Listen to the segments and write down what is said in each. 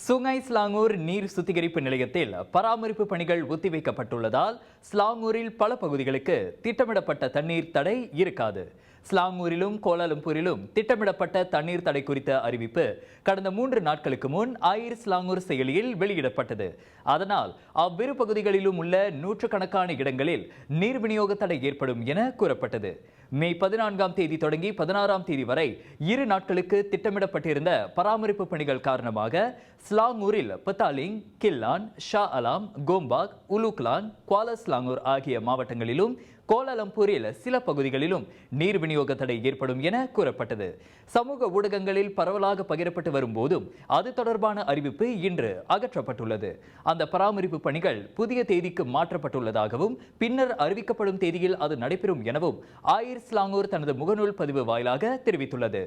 Sungai Selangor நீர் சுத்திகரிப்பு நிலையத்தில் பராமரிப்பு பணிகள் ஒத்திவைக்கப்பட்டுள்ளதால் ஸ்லாங்கூரில் பல பகுதிகளுக்கு திட்டமிடப்பட்ட தண்ணீர் தடை இருக்காது. ஸ்லாங்கூரிலும் கோலாலம்பூரிலும் திட்டமிடப்பட்ட தண்ணீர் தடை குறித்த அறிவிப்பு கடந்த 3 நாட்களுக்கு முன் ஆயிர் ஸ்லாங்கூர் செயலியில் வெளியிடப்பட்டது. அதனால் அவ்விரு பகுதிகளிலும் உள்ள நூற்றுக்கணக்கான இடங்களில் நீர் விநியோக தடை ஏற்படும் என கூறப்பட்டது. மே 14ஆம் தேதி தொடங்கி 16ஆம் தேதி வரை 2 நாட்களுக்கு திட்டமிடப்பட்டிருந்த பராமரிப்பு பணிகள் காரணமாக ஸ்லாங்கூரில் பத்தாலிங், கில்லான், ஷா அலாம், கோம்பாக், உலுக்லான், குவாலா ஸ்லாங்கூர் ஆகிய மாவட்டங்களிலும் கோலாலம்பூரில் சில பகுதிகளிலும் நீர் விநியோக தடை ஏற்படும் என கூறப்பட்டது. சமூக ஊடகங்களில் பரவலாக பகிரப்பட்டு வரும் போதும் அது தொடர்பான அறிவிப்பு இன்று அகற்றப்பட்டுள்ளது. அந்த பராமரிப்பு பணிகள் புதிய தேதிக்கு மாற்றப்பட்டுள்ளதாகவும் பின்னர் அறிவிக்கப்படும் தேதியில் அது நடைபெறும் எனவும் ஆயிர் ஸ்லாங்கூர் தனது முகநூல் பதிவு வாயிலாக தெரிவித்துள்ளது.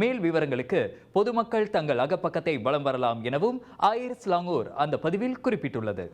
மேல் விவரங்களுக்கு பொதுமக்கள் தங்கள் அகப்பக்கத்தை வலம் வரலாம் எனவும் ஆயிர் ஸ்லாங்கூர் அந்த பதிவில் குறிப்பிட்டுள்ளது.